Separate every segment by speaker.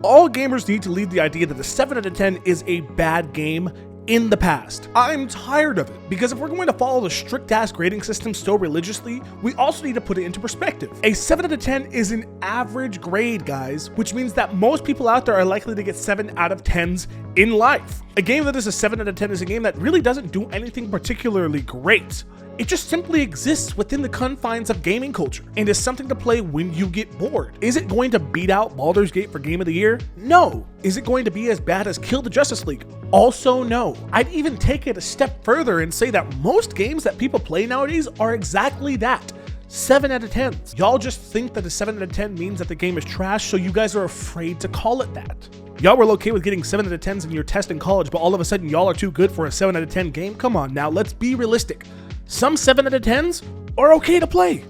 Speaker 1: All gamers need to leave the idea that the 7 out of 10 is a bad game in the past. I'm tired of it, because if we're going to follow the strict ass grading system so religiously, we also need to put it into perspective. A 7 out of 10 is an average grade, guys, which means that most people out there are likely to get 7 out of 10s in life. A game that is a 7 out of 10 is a game that really doesn't do anything particularly great. It just simply exists within the confines of gaming culture and is something to play when you get bored. Is it going to beat out Baldur's Gate for Game of the Year? No. Is it going to be as bad as Kill the Justice League? Also no. I'd even take it a step further and say that most games that people play nowadays are exactly that. 7 out of 10s. Y'all just think that a 7 out of 10 means that the game is trash, so you guys are afraid to call it that. Y'all were okay with getting 7 out of 10s in your test in college, but all of a sudden y'all are too good for a 7 out of 10 game? Come on now, let's be realistic. Some 7 out of 10s are okay to play.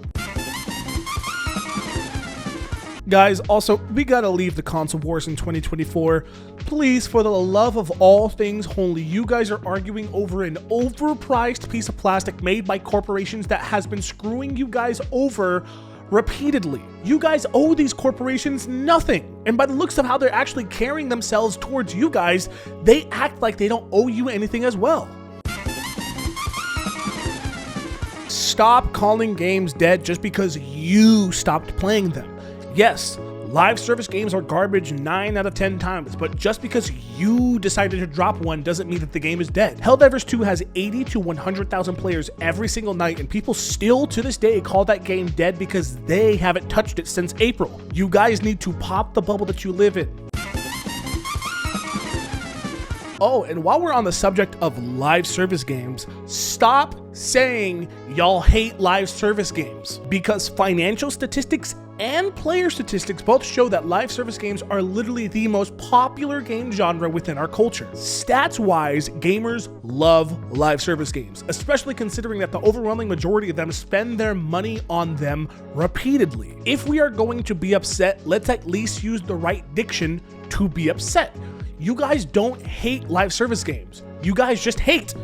Speaker 1: Guys, also, we gotta leave the console wars in 2024. Please, for the love of all things holy, you guys are arguing over an overpriced piece of plastic made by corporations that has been screwing you guys over repeatedly. You guys owe these corporations nothing. And by the looks of how they're actually carrying themselves towards you guys, they act like they don't owe you anything as well. Stop calling games dead just because you stopped playing them. Yes, live service games are garbage 9 out of 10 times, but just because you decided to drop one doesn't mean that the game is dead. Helldivers 2 has 80 to 100,000 players every single night, and people still to this day call that game dead because they haven't touched it since April. You guys need to pop the bubble that you live in. Oh, and while we're on the subject of live service games, stop saying y'all hate live service games, because financial statistics and player statistics both show that live service games are literally the most popular game genre within our culture. Stats-wise, gamers love live service games, especially considering that the overwhelming majority of them spend their money on them repeatedly. If we are going to be upset, let's at least use the right diction to be upset. You guys don't hate live service games. You guys just hate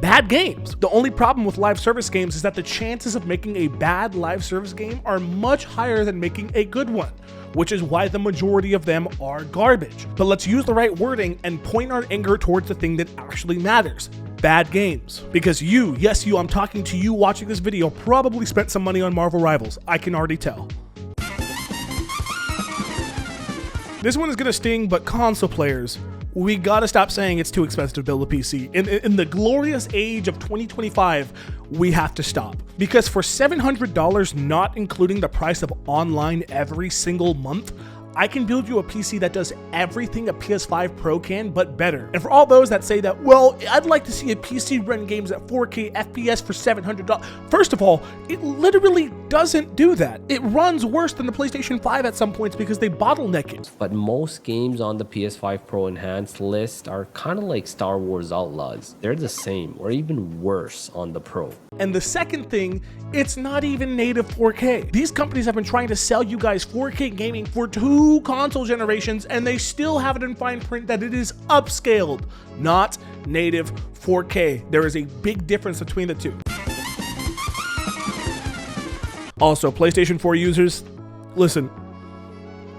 Speaker 1: bad games. The only problem with live service games is that the chances of making a bad live service game are much higher than making a good one, which is why the majority of them are garbage. But let's use the right wording and point our anger towards the thing that actually matters: bad games. Because you, yes you, I'm talking to you watching this video, probably spent some money on Marvel Rivals. I can already tell. This one is gonna sting, but console players, we gotta stop saying it's too expensive to build a PC. In the glorious age of 2025, we have to stop. Because for $700, not including the price of online every single month, I can build you a PC that does everything a PS5 Pro can, but better. And for all those that say that, well, I'd like to see a PC run games at 4K FPS for $700. First of all, it literally doesn't do that. It runs worse than the PlayStation 5 at some points because they bottleneck it.
Speaker 2: But most games on the PS5 Pro Enhanced list are kind of like Star Wars Outlaws. They're the same or even worse on the Pro.
Speaker 1: And the second thing, it's not even native 4K. These companies have been trying to sell you guys 4K gaming for 2 console generations, and they still have it in fine print that it is upscaled, not native 4K. There is a big difference between the two. Also, PlayStation 4 users, listen,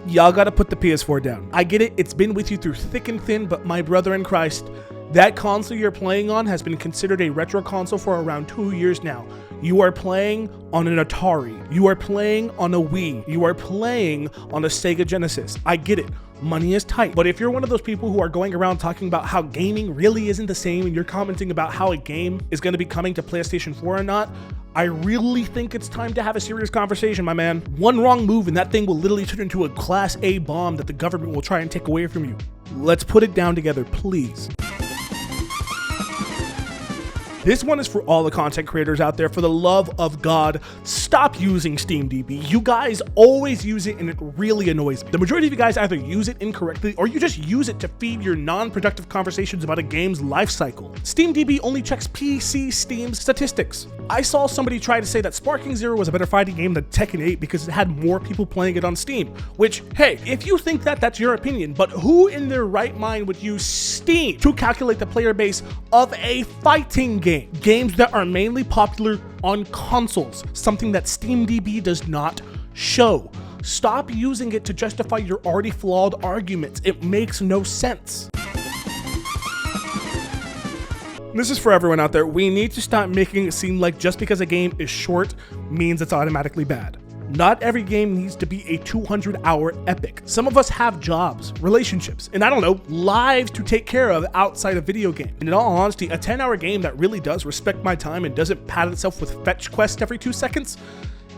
Speaker 1: y'all gotta put the PS4 down. I get it, it's been with you through thick and thin, but my brother in Christ, that console you're playing on has been considered a retro console for around 2 years now. You are playing on an Atari. You are playing on a Wii. You are playing on a Sega Genesis. I get it. Money is tight. But if you're one of those people who are going around talking about how gaming really isn't the same, and you're commenting about how a game is going to be coming to PlayStation 4 or not, I really think it's time to have a serious conversation, my man. One wrong move and that thing will literally turn into a Class A bomb that the government will try and take away from you. Let's put it down together, please. This one is for all the content creators out there. For the love of God, stop using SteamDB. You guys always use it and it really annoys me. The majority of you guys either use it incorrectly or you just use it to feed your non-productive conversations about a game's life cycle. SteamDB only checks PC Steam statistics. I saw somebody try to say that Sparking Zero was a better fighting game than Tekken 8 because it had more people playing it on Steam, which, hey, if you think that, that's your opinion, but who in their right mind would use Steam to calculate the player base of a fighting game? Games that are mainly popular on consoles, something that SteamDB does not show. Stop using it to justify your already flawed arguments. It makes no sense. This is for everyone out there. We need to stop making it seem like just because a game is short means it's automatically bad. Not every game needs to be a 200-hour epic. Some of us have jobs, relationships, and I don't know, lives to take care of outside of video game. And in all honesty, a 10-hour game that really does respect my time and doesn't pat itself with fetch quests every 2 seconds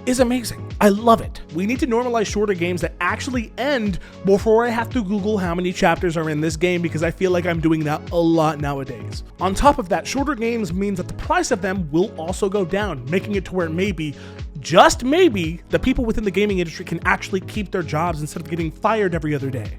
Speaker 1: is amazing. I love it. We need to normalize shorter games that actually end before I have to Google how many chapters are in this game, because I feel like I'm doing that a lot nowadays. On top of that, shorter games means that the price of them will also go down, making it to where maybe, just maybe, the people within the gaming industry can actually keep their jobs instead of getting fired every other day.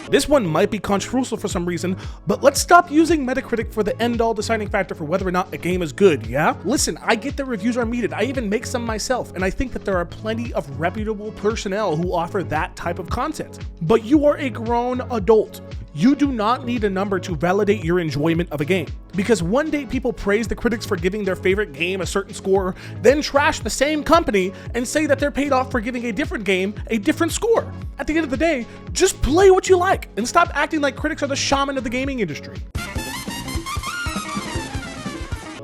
Speaker 1: This one might be controversial for some reason, but let's stop using Metacritic for the end-all deciding factor for whether or not a game is good, yeah? Listen, I get that reviews are needed. I even make some myself, and I think that there are plenty of reputable personnel who offer that type of content. But you are a grown adult. You do not need a number to validate your enjoyment of a game. Because one day people praise the critics for giving their favorite game a certain score, then trash the same company and say that they're paid off for giving a different game a different score. At the end of the day, just play what you like and stop acting like critics are the shaman of the gaming industry.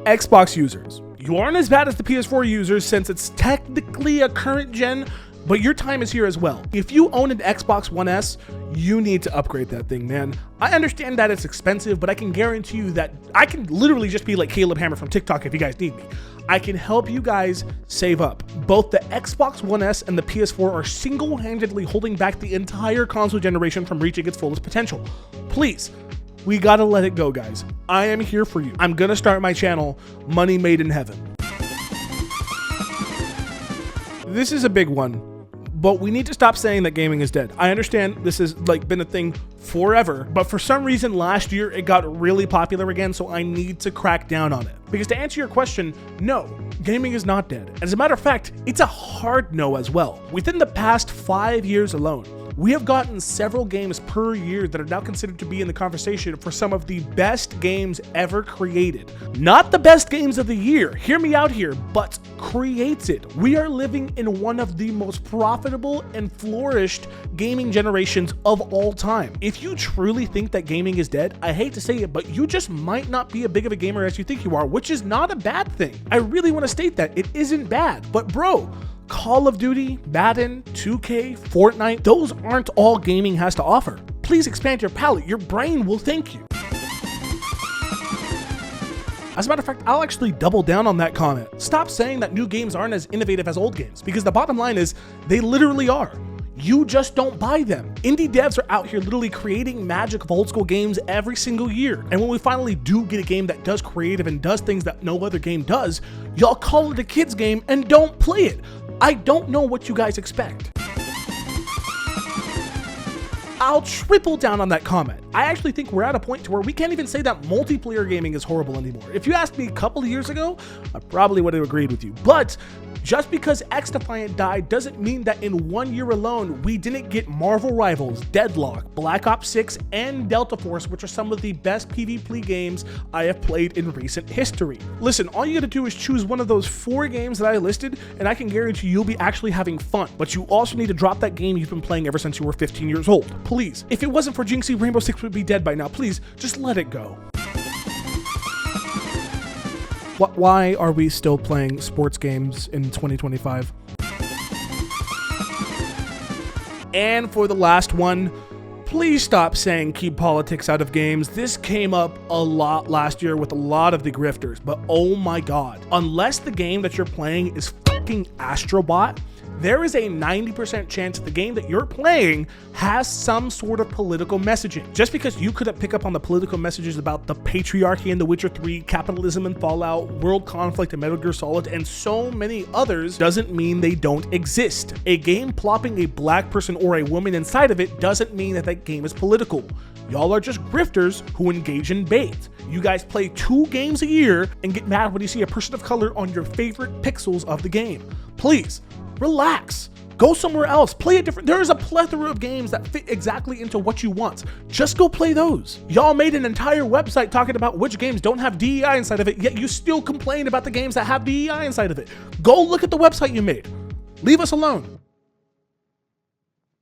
Speaker 1: Xbox users. You aren't as bad as the PS4 users since it's technically a current gen, but your time is here as well. If you own an Xbox One S, you need to upgrade that thing, man. I understand that it's expensive, but I can guarantee you that I can literally just be like Caleb Hammer from TikTok if you guys need me. I can help you guys save up. Both the Xbox One S and the PS4 are single-handedly holding back the entire console generation from reaching its fullest potential. Please, we gotta let it go, guys. I am here for you. I'm gonna start my channel, Money Made in Heaven. This is a big one, but we need to stop saying that gaming is dead. I understand this has been a thing forever, but for some reason last year it got really popular again, so I need to crack down on it. Because to answer your question, no, gaming is not dead. As a matter of fact, it's a hard no as well. Within the past 5 years alone, we have gotten several games per year that are now considered to be in the conversation for some of the best games ever created. Not the best games of the year, hear me out here, but created. We are living in one of the most profitable and flourished gaming generations of all time. If you truly think that gaming is dead, I hate to say it, but you just might not be as big of a gamer as you think you are, which is not a bad thing. I really want to state that it isn't bad, but bro, Call of Duty, Madden, 2K, Fortnite, those aren't all gaming has to offer. Please expand your palette, your brain will thank you. As a matter of fact, I'll actually double down on that comment. Stop saying that new games aren't as innovative as old games, because the bottom line is, they literally are. You just don't buy them. Indie devs are out here literally creating magic of old school games every single year. And when we finally do get a game that does creative and does things that no other game does, y'all call it a kid's game and don't play it. I don't know what you guys expect. I'll triple down on that comment. I actually think we're at a point to where we can't even say that multiplayer gaming is horrible anymore. If you asked me a couple of years ago, I probably would have agreed with you. But just because X-Defiant died doesn't mean that in 1 year alone, we didn't get Marvel Rivals, Deadlock, Black Ops 6, and Delta Force, which are some of the best PvP games I have played in recent history. Listen, all you gotta do is choose one of those 4 games that I listed, and I can guarantee you'll be actually having fun. But you also need to drop that game you've been playing ever since you were 15 years old. Please. If it wasn't for Jinxie, Rainbow Six would be dead by now. Please, just let it go. Why are we still playing sports games in 2025? And for the last one, please stop saying keep politics out of games. This came up a lot last year with a lot of the grifters, but oh my god. Unless the game that you're playing is fucking Astrobot, there is a 90% chance that the game that you're playing has some sort of political messaging. Just because you couldn't pick up on the political messages about the patriarchy in The Witcher 3, capitalism in Fallout, world conflict in Metal Gear Solid, and so many others doesn't mean they don't exist. A game plopping a black person or a woman inside of it doesn't mean that that game is political. Y'all are just grifters who engage in bait. You guys play 2 games a year and get mad when you see a person of color on your favorite pixels of the game. Please, relax. Go somewhere else. Play a different. There is a plethora of games that fit exactly into what you want. Just go play those. Y'all made an entire website talking about which games don't have DEI inside of it, yet you still complain about the games that have DEI inside of it. Go look at the website you made. Leave us alone.